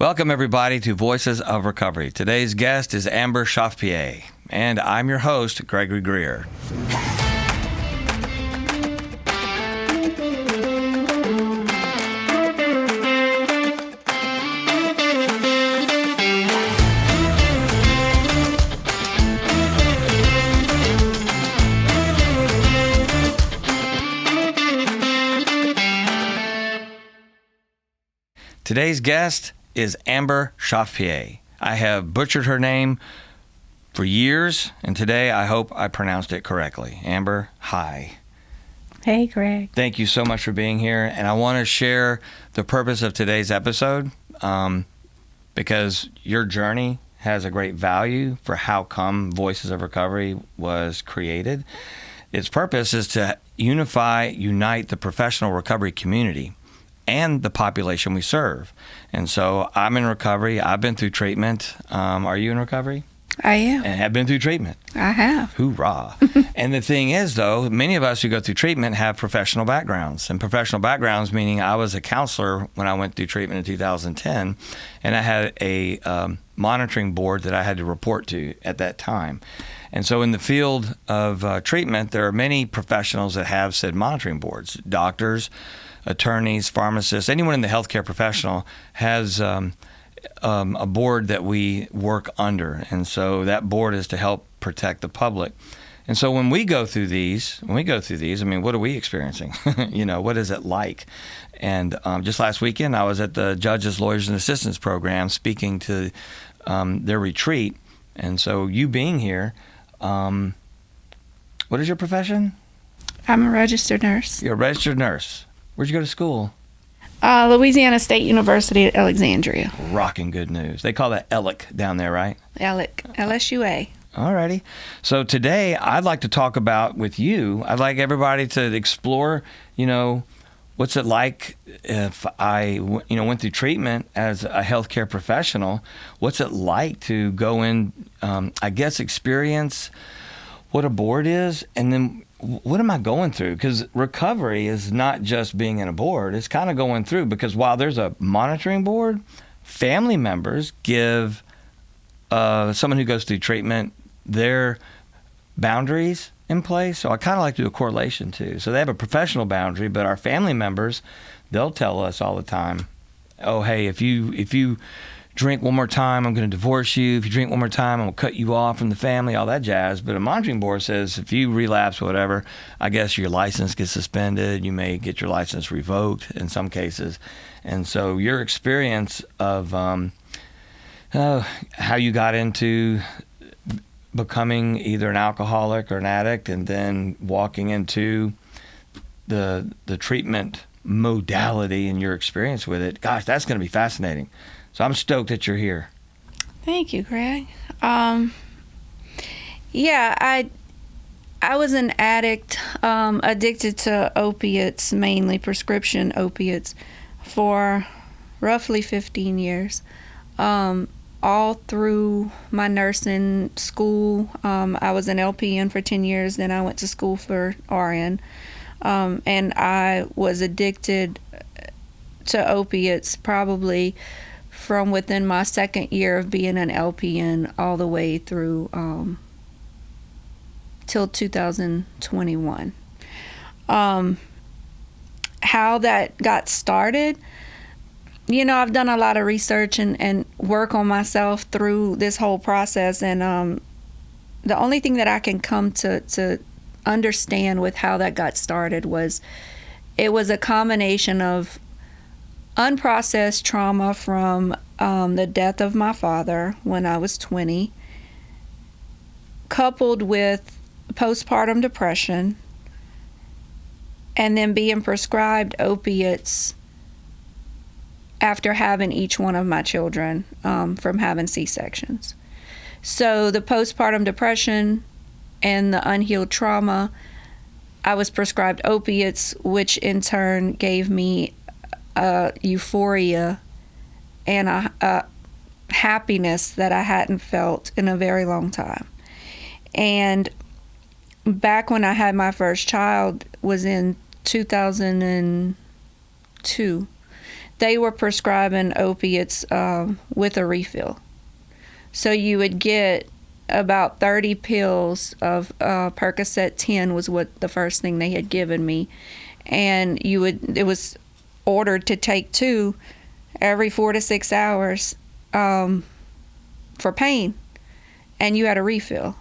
Welcome, everybody, to Voices of Recovery. Today's guest is Amber Chauffepied, and I'm your host, Gregory Greer. Today's guest is Amber Chauffepied. I have butchered her name for years, and today I hope I pronounced it correctly. Amber, hi. Hey, Greg. Thank you so much for being here, and I want to share the purpose of today's episode because your journey has a great value for how come Voices of Recovery was created. Its purpose is to unite the professional recovery community and the population we serve. And so I'm in recovery. I've been through treatment. Are you in recovery? I am. And have been through treatment. I have. Hoorah. And the thing is, though, many of us who go through treatment have professional backgrounds. And professional backgrounds meaning I was a counselor when I went through treatment in 2010, and I had a monitoring board that I had to report to at that time. And so in the field of treatment, there are many professionals that have said monitoring boards. Doctors, attorneys, pharmacists, anyone in the healthcare professional has a board that we work under. And so that board is to help protect the public. And so when we go through these, I mean, what are we experiencing? What is it like? And just last weekend, I was at the Judges, Lawyers, and Assistants program speaking to their retreat. And so you being here, what is your profession? I'm a registered nurse. You're a registered nurse. Where'd you go to school? Louisiana State University at Alexandria. Rocking good news. They call that ELIC down there, right? ELIC, LSUA. Alrighty. So today I'd like to talk about with you, I'd like everybody to explore, what's it like if I, went through treatment as a healthcare professional? What's it like to go in, experience what a board is, and then what am I going through? Because recovery is not just being in a board. It's kind of going through, because while there's a monitoring board, family members give someone who goes through treatment their boundaries in place. So I kind of like to do a correlation too. So they have a professional boundary, but our family members, they'll tell us all the time, oh, hey, if you drink one more time, I'm going to divorce you. If you drink one more time, I'm going to cut you off from the family, all that jazz. But a monitoring board says if you relapse or whatever, I guess your license gets suspended. You may get your license revoked in some cases. And so your experience of how you got into becoming either an alcoholic or an addict and then walking into the treatment modality and your experience with it, gosh, that's going to be fascinating. So I'm stoked that you're here. Thank you, Greg. I was an addict, addicted to opiates, mainly prescription opiates, for roughly 15 years. All through my nursing school, I was an LPN for 10 years, then I went to school for RN, and I was addicted to opiates probably from within my second year of being an LPN all the way through till 2021. How that got started, I've done a lot of research and work on myself through this whole process, and the only thing that I can come to understand with how that got started was it was a combination of unprocessed trauma from the death of my father when I was 20, coupled with postpartum depression, and then being prescribed opiates after having each one of my children from having C-sections. So the postpartum depression and the unhealed trauma, I was prescribed opiates, which in turn gave me euphoria and a happiness that I hadn't felt in a very long time. And back when I had my first child was in 2002. they were prescribing opiates with a refill. So you would get about 30 pills of Percocet 10 was what the first thing they had given me. And it was ordered to take 2 every 4 to 6 hours for pain. And you had a refill.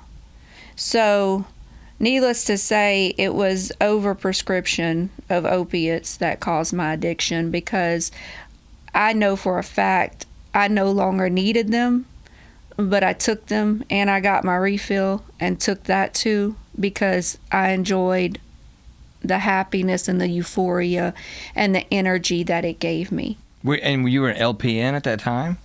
So needless to say, it was overprescription of opiates that caused my addiction, because I know for a fact I no longer needed them, but I took them and I got my refill and took that too, because I enjoyed the happiness and the euphoria and the energy that it gave me. And you were an LPN at that time?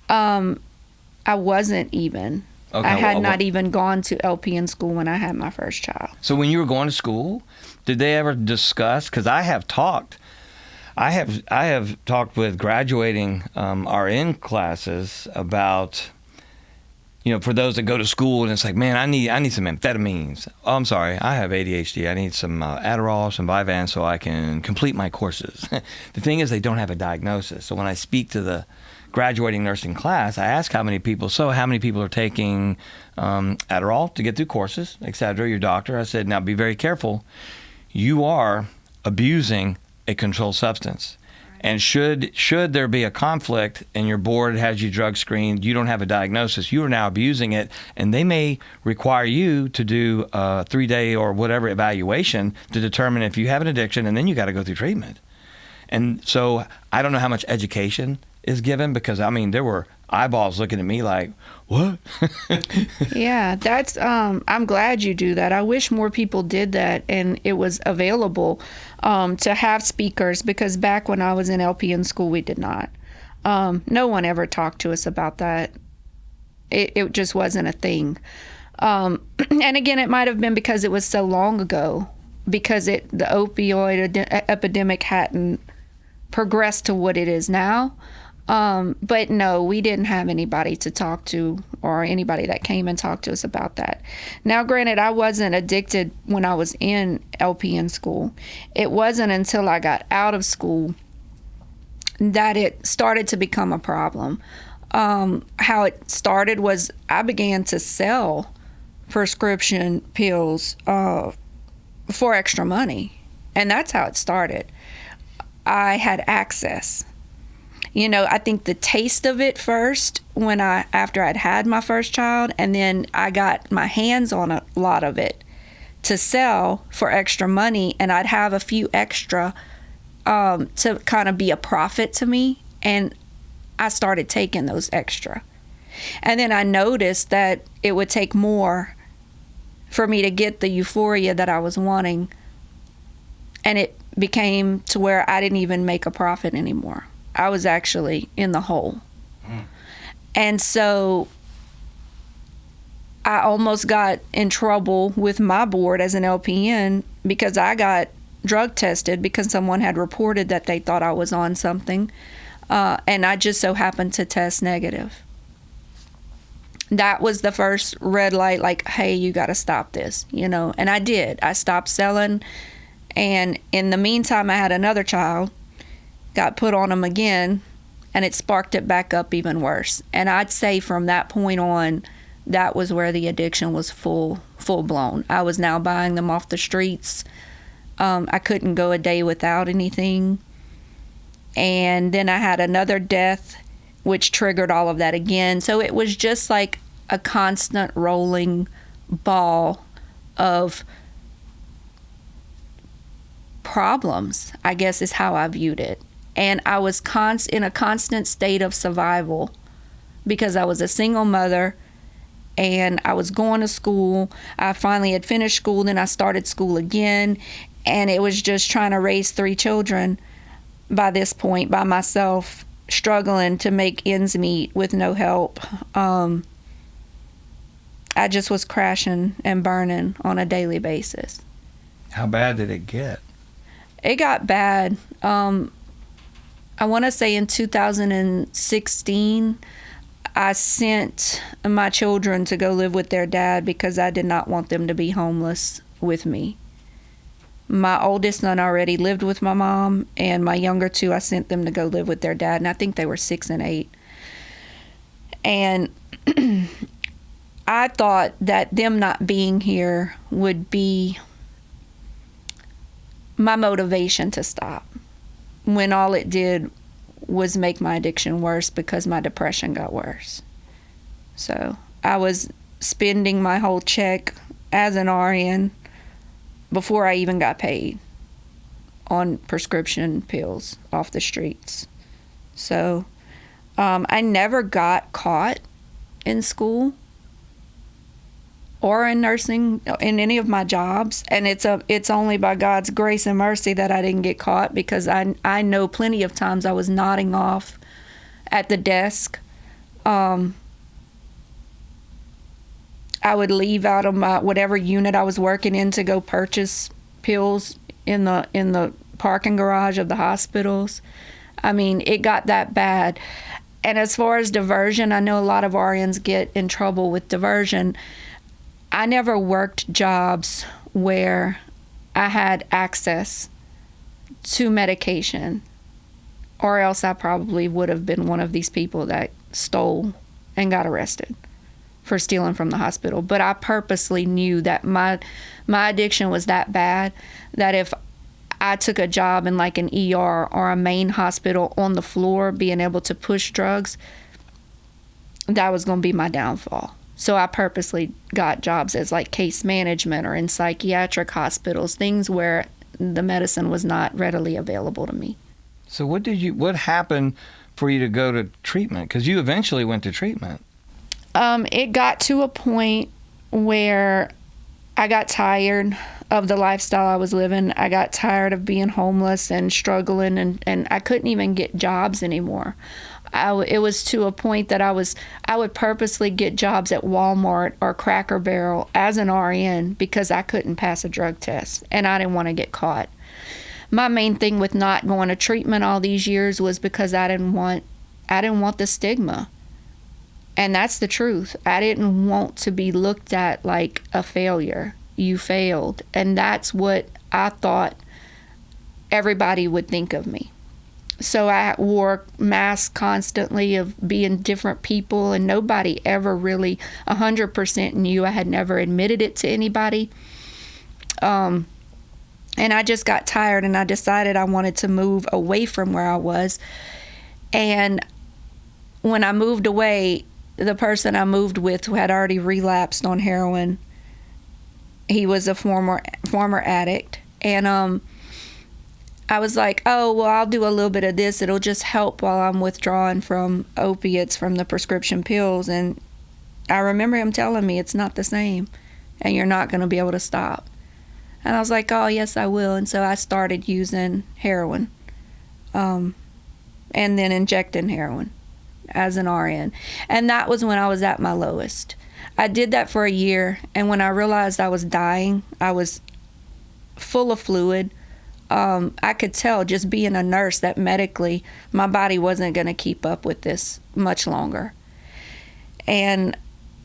I wasn't even. Okay, I had not even gone to LPN school when I had my first child. So when you were going to school, did they ever discuss? Because I have talked with graduating RN classes about, for those that go to school and it's like, man, I need some amphetamines. Oh, I'm sorry, I have ADHD. I need some Adderall, some Vyvanse so I can complete my courses. The thing is, they don't have a diagnosis. So when I speak to the graduating nursing class, I ask how many people are taking Adderall to get through courses, etc. Your doctor. I said, now be very careful. You are abusing a controlled substance. And should there be a conflict and your board has you drug screened, you don't have a diagnosis, you are now abusing it, and they may require you to do a 3-day or whatever evaluation to determine if you have an addiction, and then you got to go through treatment. And so I don't know how much education is given, because there were eyeballs looking at me like, what? Yeah, that's I'm glad you do that. I wish more people did that and it was available to have speakers, because back when I was in LPN school, we did not. No one ever talked to us about that. It just wasn't a thing. And again, it might have been because it was so long ago, because the opioid epidemic hadn't progressed to what it is now. But no, we didn't have anybody to talk to, or anybody that came and talked to us about that. Now, granted, I wasn't addicted when I was in LPN school. It wasn't until I got out of school that it started to become a problem. How it started was I began to sell prescription pills for extra money. And that's how it started. I had access. I think the taste of it first after I'd had my first child, and then I got my hands on a lot of it to sell for extra money, and I'd have a few extra to kind of be a profit to me, and I started taking those extra. And then I noticed that it would take more for me to get the euphoria that I was wanting, and it became to where I didn't even make a profit anymore. I was actually in the hole. And so I almost got in trouble with my board as an LPN, because I got drug tested because someone had reported that they thought I was on something, and I just so happened to test negative. That was the first red light, like, hey, you got to stop this, and I did. I stopped selling, and in the meantime, I had another child, got put on them again, and it sparked it back up even worse. And I'd say from that point on, that was where the addiction was full blown. I was now buying them off the streets. I couldn't go a day without anything. And then I had another death, which triggered all of that again. So it was just like a constant rolling ball of problems, I guess is how I viewed it. And I was in a constant state of survival, because I was a single mother and I was going to school. I finally had finished school, then I started school again, and it was just trying to raise 3 children by this point by myself, struggling to make ends meet with no help. I just was crashing and burning on a daily basis. How bad did it get? It got bad. I want to say in 2016, I sent my children to go live with their dad because I did not want them to be homeless with me. My oldest son already lived with my mom, and my younger two, I sent them to go live with their dad, and I think they were 6 and 8. And I thought that them not being here would be my motivation to stop, when all it did was make my addiction worse because my depression got worse. So I was spending my whole check as an RN before I even got paid on prescription pills off the streets. So I never got caught in school or in nursing in any of my jobs, and it's only by God's grace and mercy that I didn't get caught, because I know plenty of times I was nodding off at the desk. I would leave out of my whatever unit I was working in to go purchase pills in the parking garage of the hospitals. I mean, it got that bad. And as far as diversion, I know a lot of RNs get in trouble with diversion. I never worked jobs where I had access to medication, or else I probably would have been one of these people that stole and got arrested for stealing from the hospital. But I purposely knew that my addiction was that bad that if I took a job in like an ER or a main hospital on the floor being able to push drugs, that was going to be my downfall. So I purposely got jobs as like case management or in psychiatric hospitals, things where the medicine was not readily available to me. So what happened for you to go to treatment? Because you eventually went to treatment. It got to a point where I got tired of the lifestyle I was living. I got tired of being homeless and struggling, and I couldn't even get jobs anymore. It was to a point that I would purposely get jobs at Walmart or Cracker Barrel as an RN because I couldn't pass a drug test and I didn't want to get caught. My main thing with not going to treatment all these years was because I didn't want the stigma. And that's the truth. I didn't want to be looked at like a failure. You failed. And that's what I thought everybody would think of me. So I wore masks constantly of being different people, and nobody ever really 100% knew. I had never admitted it to anybody. And I just got tired, and I decided I wanted to move away from where I was. And when I moved away, the person I moved with who had already relapsed on heroin, he was a former addict. And I was like, oh, well, I'll do a little bit of this. It'll just help while I'm withdrawing from opiates from the prescription pills. And I remember him telling me it's not the same and you're not going to be able to stop. And I was like, oh, yes, I will. And so I started using heroin and then injecting heroin as an RN. And that was when I was at my lowest. I did that for a year. And when I realized I was dying, I was full of fluid. I could tell just being a nurse that medically my body wasn't going to keep up with this much longer. And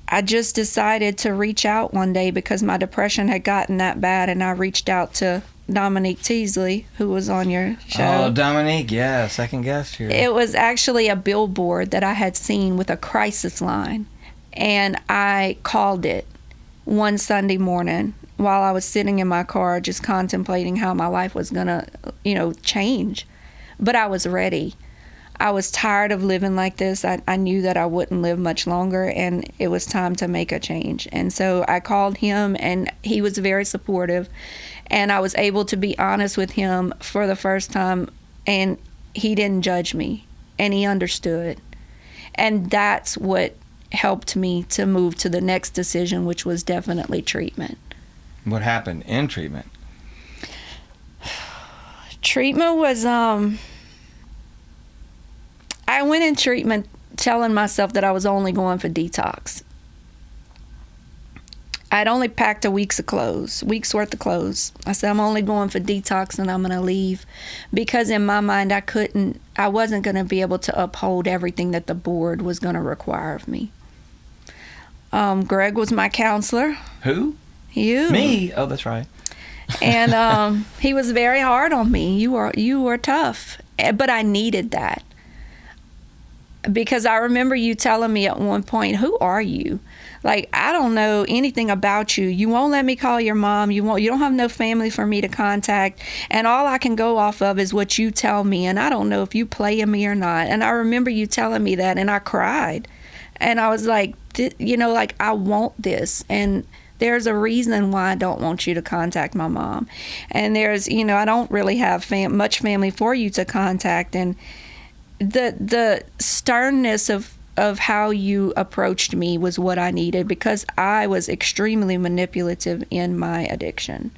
I just decided to reach out one day because my depression had gotten that bad, and I reached out to Dominique Teasley, who was on your show. Oh, Dominique, yeah, second guest here. It was actually a billboard that I had seen with a crisis line, and I called it one Sunday morning while I was sitting in my car just contemplating how my life was going to, change. But I was ready. I was tired of living like this. I knew that I wouldn't live much longer, and it was time to make a change. And so I called him, and he was very supportive. And I was able to be honest with him for the first time, and he didn't judge me, and he understood. And that's what helped me to move to the next decision, which was definitely treatment. What happened in treatment? Treatment was, I went in treatment telling myself that I was only going for detox. I'd only packed a week's worth of clothes. I said, I'm only going for detox and I'm going to leave. Because in my mind, I wasn't going to be able to uphold everything that the board was going to require of me. Greg was my counselor. Who? You. Me? Oh, that's right. And he was very hard on me. You were tough. But I needed that. Because I remember you telling me at one point, who are you? Like, I don't know anything about you. You won't let me call your mom. You don't have no family for me to contact. And all I can go off of is what you tell me. And I don't know if you playing me or not. And I remember you telling me that, and I cried. And I was like, like, I want this. And there's a reason why I don't want you to contact my mom. And there's, I don't really have much family for you to contact. And the sternness of how you approached me was what I needed, because I was extremely manipulative in my addiction.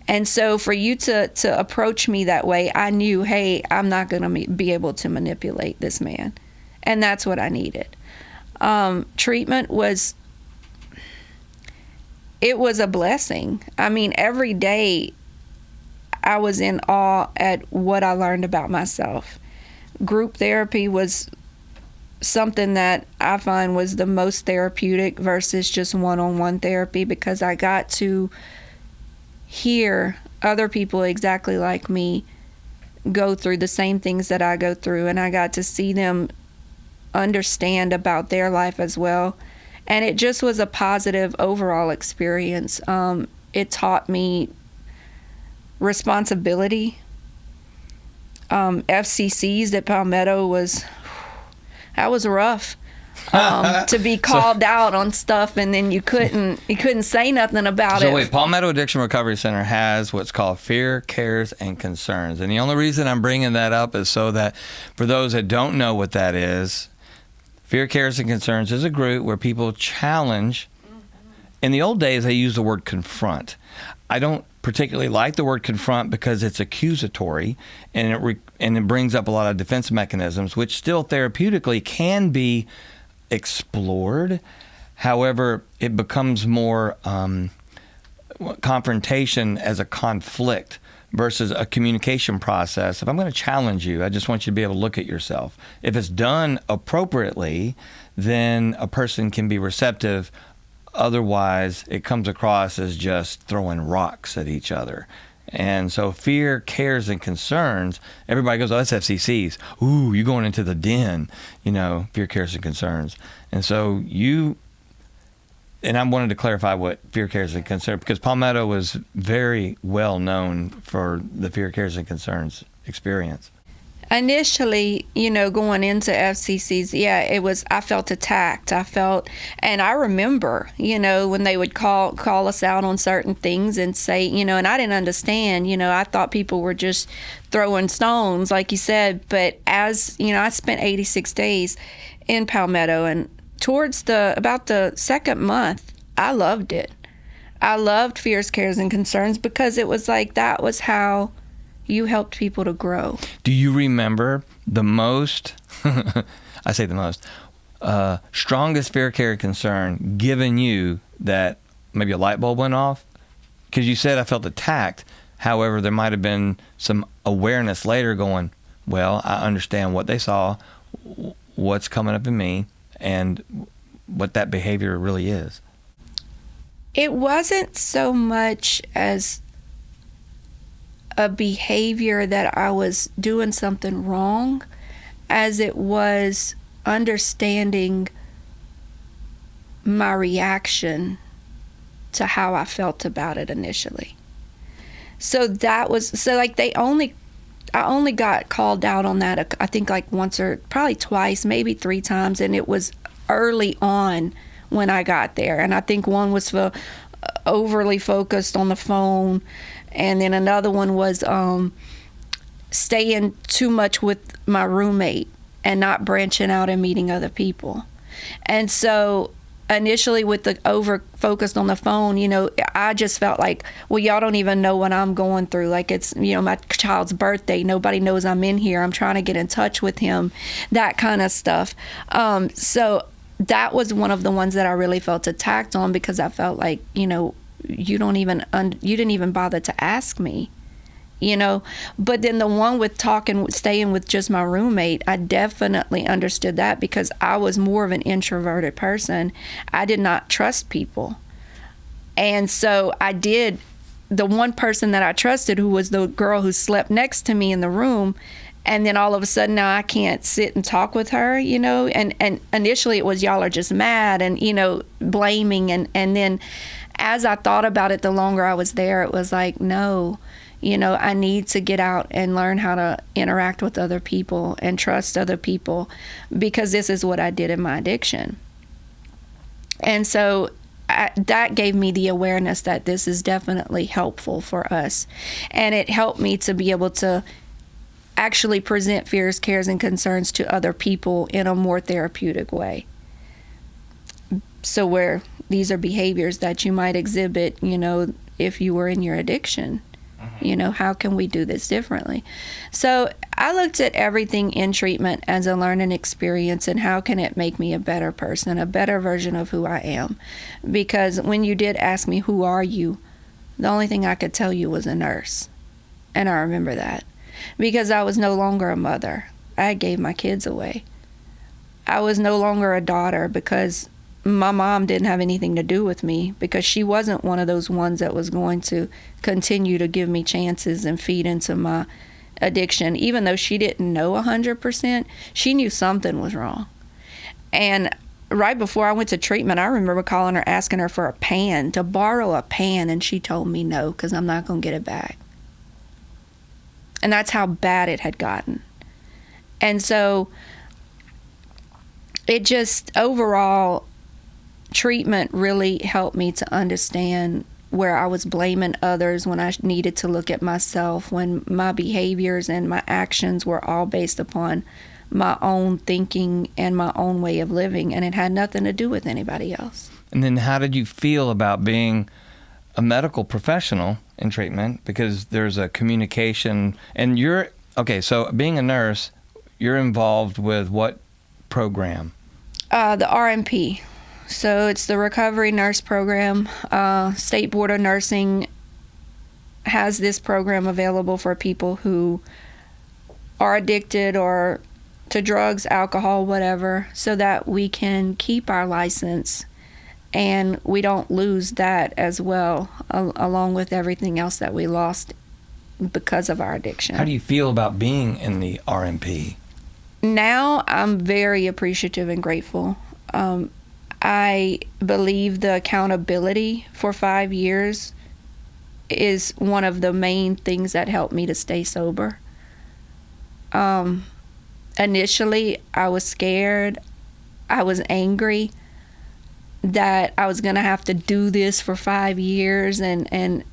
And so for you to approach me that way, I knew, hey, I'm not going to be able to manipulate this man. And that's what I needed. Treatment was a blessing. I mean, every day I was in awe at what I learned about myself. Group therapy was something that I find was the most therapeutic versus just one-on-one therapy, because I got to hear other people exactly like me go through the same things that I go through, and I got to see them understand about their life as well. And it just was a positive overall experience. It taught me responsibility. FCCs at Palmetto was rough. To be called out on stuff, and then you couldn't say nothing about it. So wait, Palmetto Addiction Recovery Center has what's called fear, cares, and concerns. And the only reason I'm bringing that up is so that for those that don't know what that is, fear, cares, and concerns is a group where people challenge. In the old days, they used the word confront. I don't particularly like the word confront because it's accusatory, and it brings up a lot of defense mechanisms, which still therapeutically can be explored. However, it becomes more confrontation as a conflict versus a communication process. If I'm going to challenge you, I just want you to be able to look at yourself. If it's done appropriately, then a person can be receptive. Otherwise, it comes across as just throwing rocks at each other. And so fear, cares, and concerns, everybody goes, oh, that's FCCs. Ooh, you're going into the den, fear, cares, and concerns. And so and I wanted to clarify what fear, cares, and concerns, because Palmetto was very well known for the fear, cares, and concerns experience. Initially, going into FCCs, I felt attacked. And I remember, when they would call us out on certain things and say, and I didn't understand, I thought people were just throwing stones, like you said. But as, I spent 86 days in Palmetto, and towards about the second month, I loved it. I loved fears, cares, and concerns, because it was like, that was how you helped people to grow. Do you remember the most, I say the most, strongest fear, care, concern given you that maybe a light bulb went off? Because you said I felt attacked. However, there might have been some awareness later going, well, I understand what they saw, what's coming up in me, and what that behavior really is. It wasn't so much as a behavior that I was doing something wrong, as it was understanding my reaction to how I felt about it initially. So I only got called out on that, I think like once or probably twice, maybe 3 times, and it was early on when I got there. And I think one was for overly focused on the phone, and then another one was staying too much with my roommate and not branching out and meeting other people. And so initially with the over focused on the phone, I just felt like, well, y'all don't even know what I'm going through. Like, it's, my child's birthday. Nobody knows I'm in here. I'm trying to get in touch with him, that kind of stuff. So that was one of the ones that I really felt attacked on, because I felt like, you didn't even bother to ask me, But then the one with staying with just my roommate, I definitely understood that, because I was more of an introverted person. I did not trust people. And so I did the one person that I trusted, who was the girl who slept next to me in the room, and then all of a sudden now I can't sit and talk with her, and initially it was, y'all are just mad, and blaming, and then as I thought about it, the longer I was there, it was like, no, I need to get out and learn how to interact with other people and trust other people, because this is what I did in my addiction. And so that gave me the awareness that this is definitely helpful for us. And it helped me to be able to actually present fears, cares, and concerns to other people in a more therapeutic way. So where these are behaviors that you might exhibit, if you were in your addiction, how can we do this differently? So I looked at everything in treatment as a learning experience, and how can it make me a better person, a better version of who I am? Because when you did ask me, who are you? The only thing I could tell you was a nurse. And I remember that, because I was no longer a mother. I gave my kids away. I was no longer a daughter, because my mom didn't have anything to do with me, because she wasn't one of those ones that was going to continue to give me chances and feed into my addiction. Even though she didn't know 100%, she knew something was wrong. And right before I went to treatment, I remember calling her, asking her for a pan, to borrow a pan, and she told me no, because I'm not going to get it back. And that's how bad it had gotten. And so it just, overall, treatment really helped me to understand where I was blaming others when I needed to look at myself, when my behaviors and my actions were all based upon my own thinking and my own way of living, and it had nothing to do with anybody else. And then how did you feel about being a medical professional in treatment? Because there's a communication, and so being a nurse, you're involved with what program? The RNP. So it's the Recovery Nurse Program. State Board of Nursing has this program available for people who are addicted or to drugs, alcohol, whatever, so that we can keep our license and we don't lose that as well, along with everything else that we lost because of our addiction. How do you feel about being in the RNP? Now I'm very appreciative and grateful. I believe the accountability for 5 years is one of the main things that helped me to stay sober. Initially, I was scared. I was angry that I was going to have to do this for 5 years, and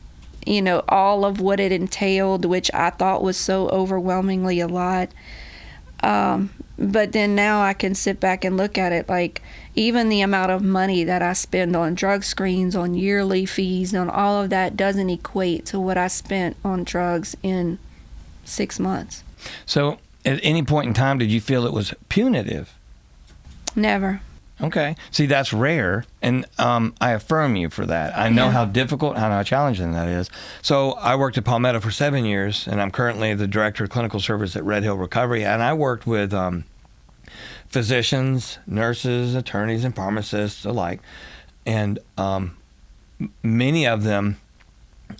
all of what it entailed, which I thought was so overwhelmingly a lot. But then now I can sit back and look at it, like even the amount of money that I spend on drug screens, on yearly fees, on all of that doesn't equate to what I spent on drugs in 6 months. So at any point in time, did you feel it was punitive? Never. Okay. See, that's rare, and I affirm you for that. I know how difficult, how challenging that is. So I worked at Palmetto for 7 years, and I'm currently the director of clinical service at Red Hill Recovery, and I worked with physicians, nurses, attorneys, and pharmacists alike, and many of them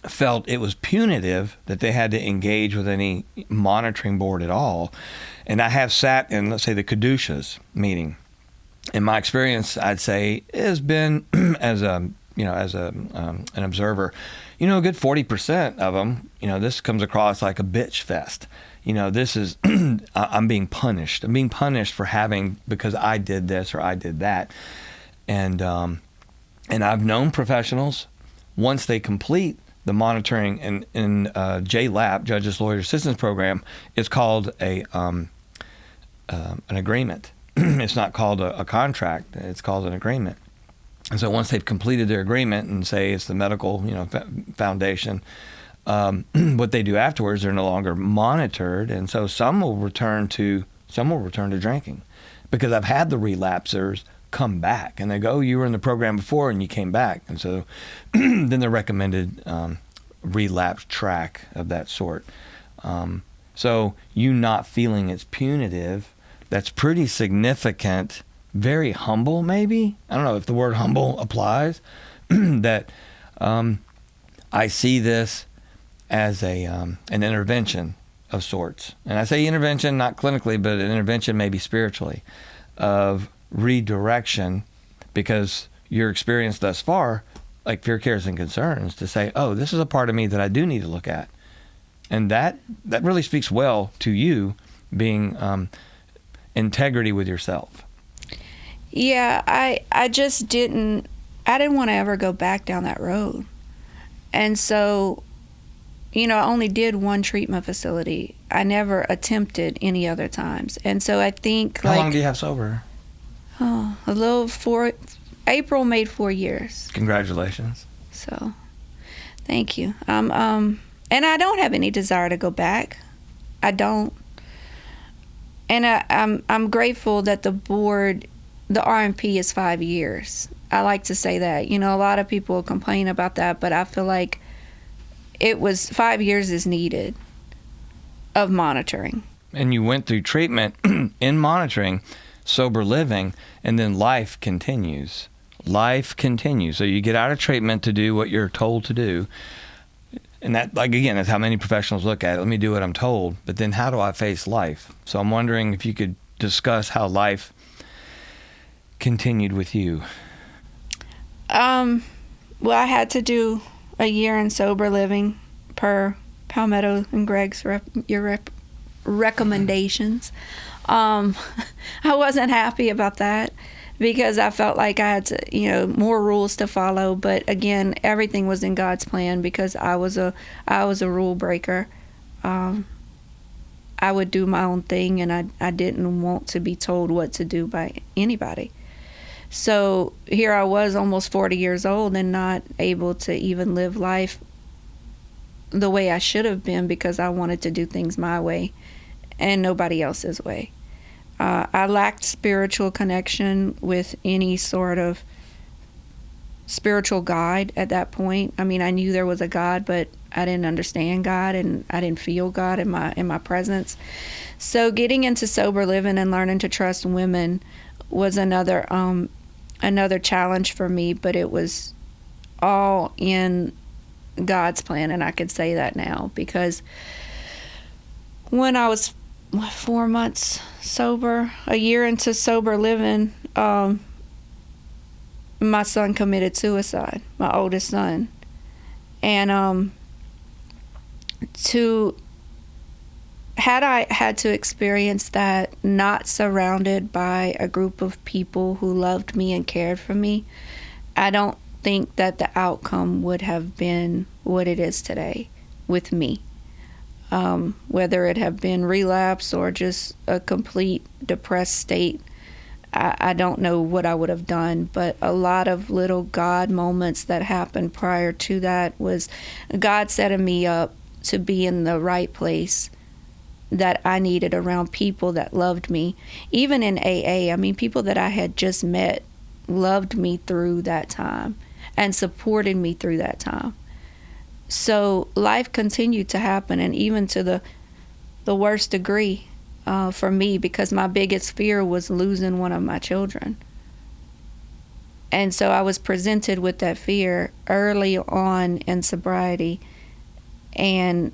felt it was punitive that they had to engage with any monitoring board at all. And I have sat in, let's say, the caduceus meeting. In my experience, I'd say it has been as an observer, a good 40% of them, this comes across like a bitch fest. This is, I'm being punished. I'm being punished for because I did this or I did that. And I've known professionals, once they complete the monitoring in JLAP, Judges, Lawyers, Assistants Program, it's called an agreement. It's not called a contract. It's called an agreement. And so once they've completed their agreement, and say it's the medical, foundation, what they do afterwards, they're no longer monitored, and so some will return to drinking, because I've had the relapsers come back, and they go, you were in the program before and you came back, and so then the recommended relapse track of that sort. So you not feeling it's punitive, that's pretty significant, very humble maybe. I don't know if the word humble applies, that I see this as an intervention of sorts. And I say intervention not clinically, but an intervention maybe spiritually, of redirection, because your experience thus far, like fear, cares, and concerns, to say, oh, this is a part of me that I do need to look at. And that really speaks well to you being integrity with yourself. Yeah, I just didn't want to ever go back down that road. And so, I only did one treatment facility. I never attempted any other times. And so I think How long do you have sober? April made 4 years. Congratulations. So, thank you. And I don't have any desire to go back. I don't. And I'm grateful that the board, the RMP is 5 years. I like to say that. A lot of people complain about that, but I feel like it was 5 years is needed of monitoring. And you went through treatment in monitoring, sober living, and then life continues. Life continues. So you get out of treatment to do what you're told to do. And that, again, that's how many professionals look at it. Let me do what I'm told. But then how do I face life? So I'm wondering if you could discuss how life continued with you. Well, I had to do a year in sober living per Palmetto and Greg's recommendations. I wasn't happy about that because I felt like I had to, more rules to follow. But again, everything was in God's plan because I was a rule breaker. I would do my own thing, and I didn't want to be told what to do by anybody. So here I was, almost 40 years old, and not able to even live life the way I should have been because I wanted to do things my way and nobody else's way. I lacked spiritual connection with any sort of spiritual guide at that point. I mean, I knew there was a God, but I didn't understand God, and I didn't feel God in my presence. So getting into sober living and learning to trust women was another challenge for me, but it was all in God's plan, and I could say that now because when I was 4 months sober, a year into sober living, my son committed suicide, my oldest son. And had I had to experience that not surrounded by a group of people who loved me and cared for me, I don't think that the outcome would have been what it is today with me. Whether it have been relapse or just a complete depressed state, I don't know what I would have done, but a lot of little God moments that happened prior to that was God setting me up to be in the right place that I needed around people that loved me. Even in AA, I mean, people that I had just met loved me through that time and supported me through that time. So life continued to happen, and even to the worst degree for me, because my biggest fear was losing one of my children. And so I was presented with that fear early on in sobriety, and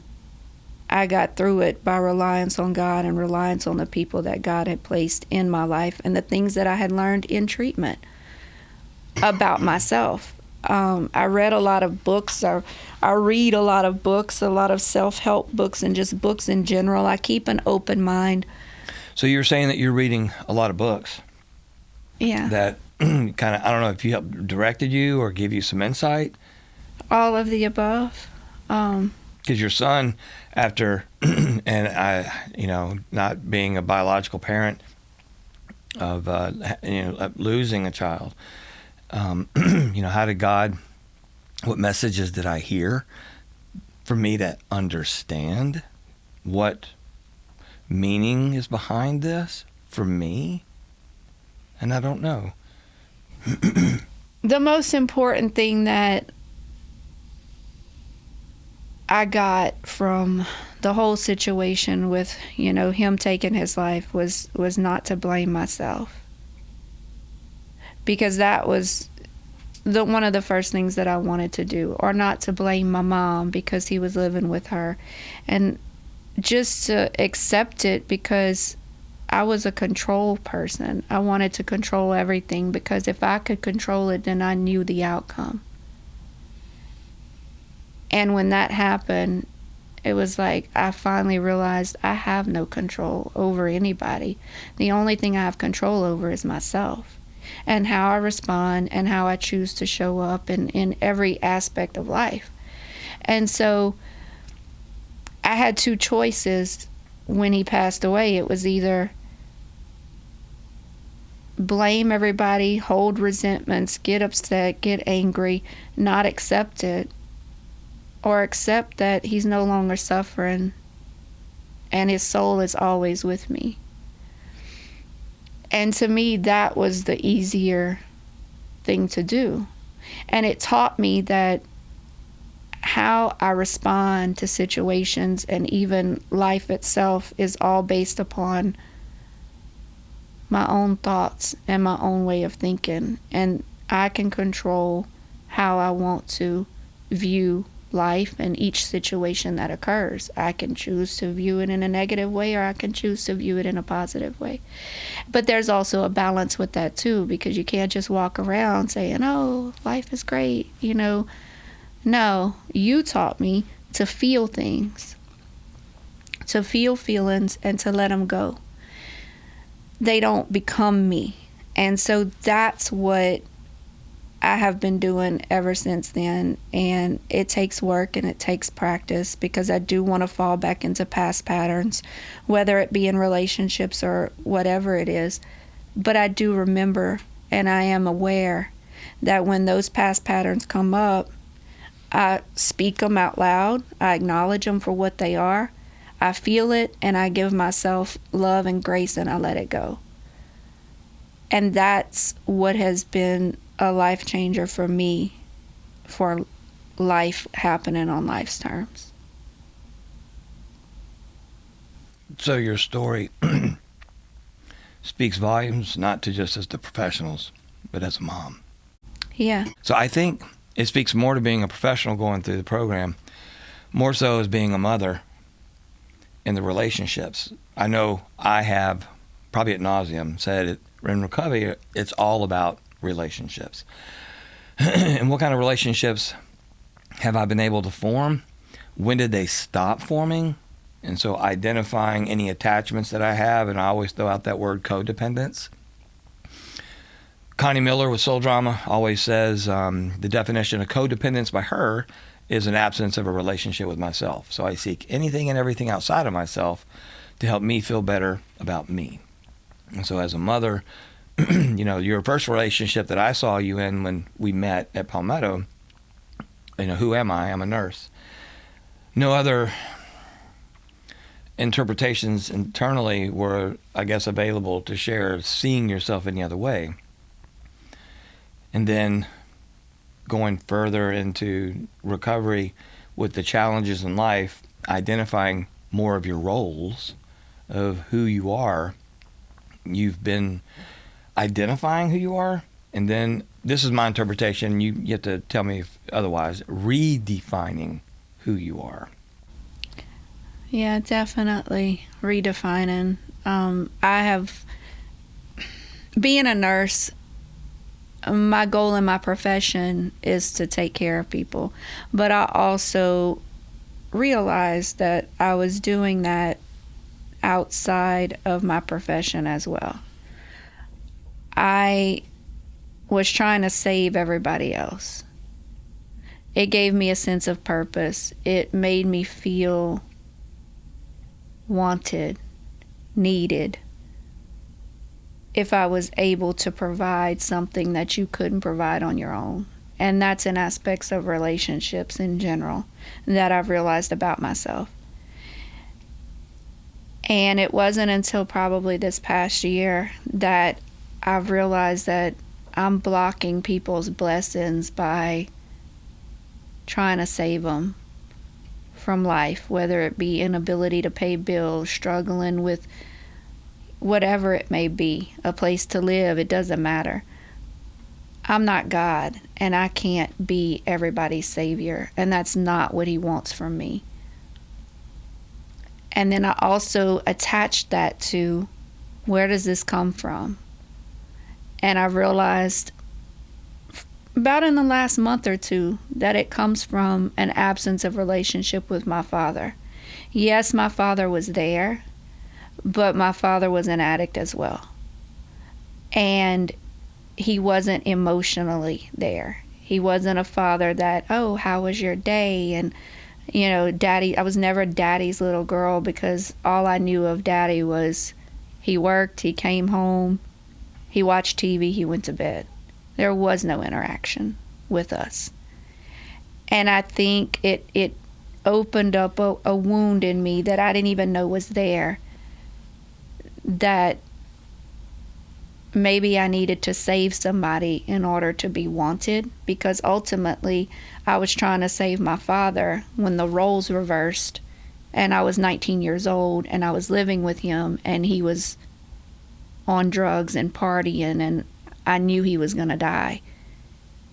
I got through it by reliance on God and reliance on the people that God had placed in my life and the things that I had learned in treatment about myself. I read a lot of books. I read a lot of books, a lot of self-help books, and just books in general. I keep an open mind. So you're saying that you're reading a lot of books. Yeah. That kind of, I don't know if you directed you or gave you some insight. All of the above. Because your son, after, and I, not being a biological parent of, losing a child, how did God, what messages did I hear for me to understand what meaning is behind this for me? And I don't know. The most important thing that I got from the whole situation with, him taking his life was not to blame myself. Because that was one of the first things that I wanted to do, or not to blame my mom because he was living with her, and just to accept it because I was a control person. I wanted to control everything because if I could control it, then I knew the outcome. And when that happened, it was like I finally realized I have no control over anybody. The only thing I have control over is myself and how I respond and how I choose to show up in every aspect of life. And so I had two choices when he passed away. It was either blame everybody, hold resentments, get upset, get angry, not accept it, or accept that he's no longer suffering and his soul is always with me. And to me, that was the easier thing to do. And it taught me that how I respond to situations and even life itself is all based upon my own thoughts and my own way of thinking. And I can control how I want to view life and each situation that occurs. I can choose to view it in a negative way, or I can choose to view it in a positive way. But there's also a balance with that too, because you can't just walk around saying, oh, life is great, you know. No, you taught me to feel things, to feel feelings and to let them go. They don't become me. And so that's what I have been doing ever since then. And it takes work and it takes practice, because I do want to fall back into past patterns, whether it be in relationships or whatever it is. But I do remember, and I am aware that when those past patterns come up, I speak them out loud. I acknowledge them for what they are. I feel it, and I give myself love and grace, and I let it go. And that's what has been a life changer for me, for life happening on life's terms. So your story speaks volumes, not to just as the professionals, but as a mom. Yeah. So I think it speaks more to being a professional going through the program, more so as being a mother in the relationships. I know I have, probably ad nauseum, said it in recovery, it's all about relationships. And what kind of relationships have I been able to form? When did they stop forming? And so identifying any attachments that I have, and I always throw out that word codependence. Connie Miller with Soul Drama always says the definition of codependence by her is an absence of a relationship with myself. So I seek anything and everything outside of myself to help me feel better about me. And so as a mother, you know, your first relationship that I saw you in when we met at Palmetto, you know, who am I? I'm a nurse. No other interpretations internally were, I guess, available to share seeing yourself any other way. And then going further into recovery with the challenges in life, identifying more of your roles of who you are. You've been identifying who you are, and then this is my interpretation, you have to tell me if otherwise, redefining who you are. Yeah, definitely redefining. I have, being a nurse, my goal in my profession is to take care of people, but I also realized that I was doing that outside of my profession as well. I was trying to save everybody else. It gave me a sense of purpose. It made me feel wanted, needed, if I was able to provide something that you couldn't provide on your own. And that's in aspects of relationships in general that I've realized about myself. And it wasn't until probably this past year that I've realized that I'm blocking people's blessings by trying to save them from life, whether it be inability to pay bills, struggling with whatever it may be, a place to live, it doesn't matter. I'm not God, and I can't be everybody's savior, and that's not what he wants from me. And then I also attached that to, where does this come from? And I realized about in the last month or two that it comes from an absence of relationship with my father. Yes, my father was there, but my father was an addict as well. And he wasn't emotionally there. He wasn't a father that, oh, how was your day? And, you know, daddy, I was never daddy's little girl, because all I knew of daddy was he worked, he came home, he watched TV, he went to bed. There was no interaction with us. And I think it opened up a wound in me that I didn't even know was there, that maybe I needed to save somebody in order to be wanted, because ultimately I was trying to save my father when the roles reversed, and I was 19 years old and I was living with him, and he was on drugs and partying, and I knew he was going to die,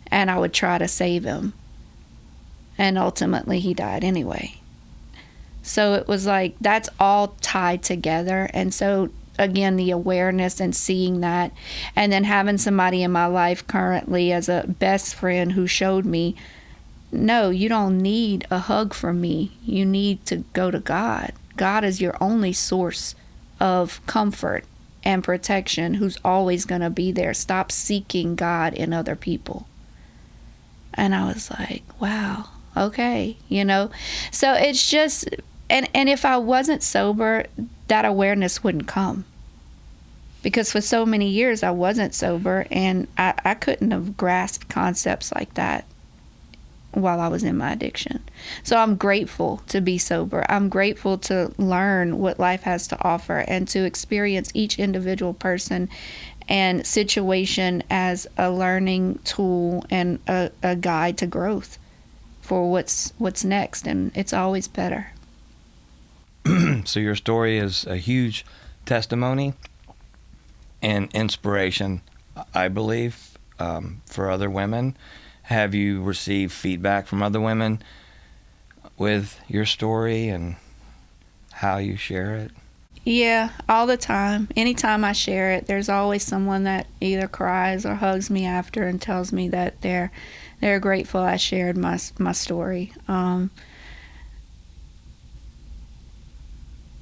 and I would try to save him, and ultimately he died anyway. So it was like, that's all tied together. And so again, the awareness and seeing that, and then having somebody in my life currently as a best friend who showed me, no, you don't need a hug from me. You need to go to God. God is your only source of comfort and protection, who's always going to be there. Stop seeking God in other people. And I was like, wow, okay, you know. So it's just, and if I wasn't sober, that awareness wouldn't come, because for so many years I wasn't sober, and I couldn't have grasped concepts like that while I was in my addiction. So I'm grateful to be sober. I'm grateful to learn what life has to offer, and to experience each individual person and situation as a learning tool and a guide to growth for what's next, and it's always better. So your story is a huge testimony and inspiration, I believe, for other women. Have you received feedback from other women with your story and how you share it? Yeah, all the time. Anytime I share it, there's always someone that either cries or hugs me after and tells me that they're grateful I shared my story.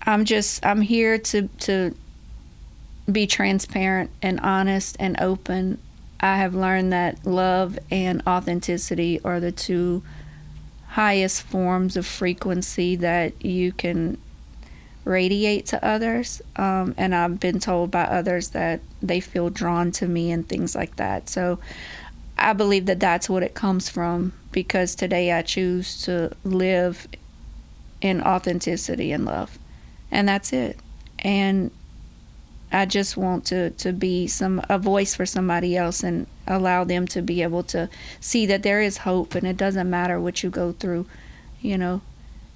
I'm here to be transparent and honest and open. I have learned that love and authenticity are the two highest forms of frequency that you can radiate to others. And I've been told by others that they feel drawn to me and things like that. So I believe that that's what it comes from, because today I choose to live in authenticity and love. And that's it. And I just want to be a voice for somebody else, and allow them to be able to see that there is hope, and it doesn't matter what you go through. You know,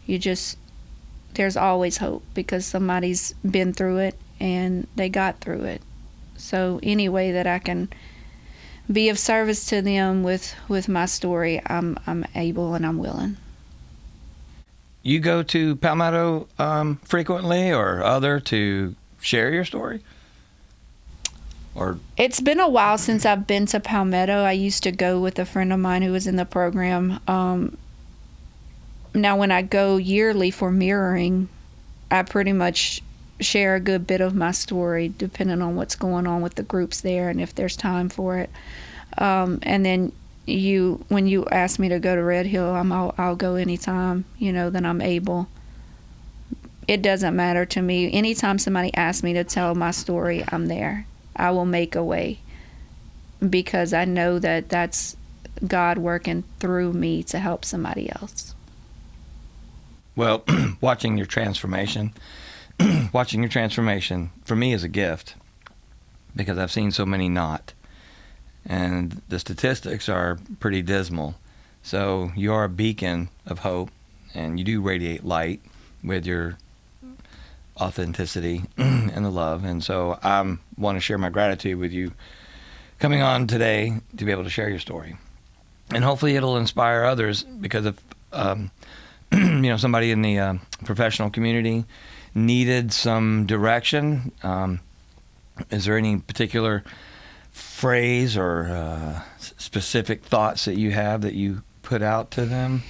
there's always hope, because somebody's been through it and they got through it. So any way that I can be of service to them with my story, I'm able and I'm willing. You go to Palmetto frequently or other to share your story? Or it's been a while since I've been to Palmetto. I used to go with a friend of mine who was in the program. Now when I go yearly for mirroring, I pretty much share a good bit of my story, depending on what's going on with the groups there and if there's time for it. And then when you ask me to go to Red Hill, I'll go anytime, that I'm able. It doesn't matter to me. Anytime somebody asks me to tell my story, I'm there. I will make a way, because I know that that's God working through me to help somebody else. Well, watching your transformation for me is a gift, because I've seen so many not. And the statistics are pretty dismal. So you are a beacon of hope, and you do radiate light with your authenticity and the love. And so I want to share my gratitude with you coming on today to be able to share your story. And hopefully it'll inspire others, because if somebody in the professional community needed some direction, is there any particular phrase or specific thoughts that you have that you put out to them?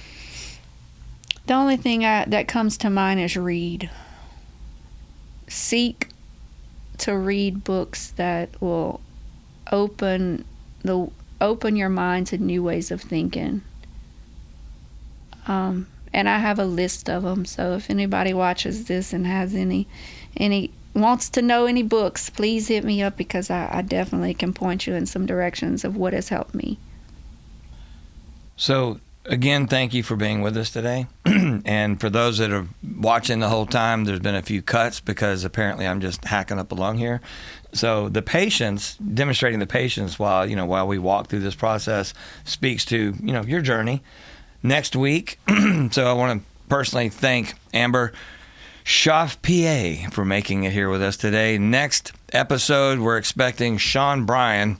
The only thing that comes to mind is read. Seek to read books that will open your mind to new ways of thinking. And I have a list of them, so if anybody watches this and has any wants to know any books, please hit me up, because I definitely can point you in some directions of what has helped me. So again, thank you for being with us today. And for those that are watching the whole time, there's been a few cuts because apparently I'm just hacking up along here. So the patience, demonstrating the patience while we walk through this process, speaks to your journey. Next week, so I want to personally thank Amber Chauffepied for making it here with us today. Next episode, we're expecting Sean Bryan.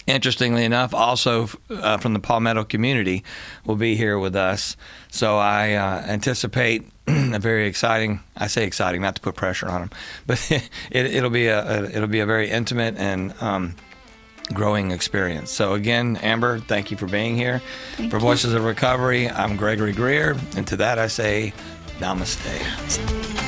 Interestingly enough, also from the Palmetto community, will be here with us. So I anticipate a very exciting. I say exciting, not to put pressure on him, but it'll be a very intimate and growing experience. So again, Amber, thank you for being here. For Voices of Recovery, I'm Gregory Greer, and to that I say, Namaste.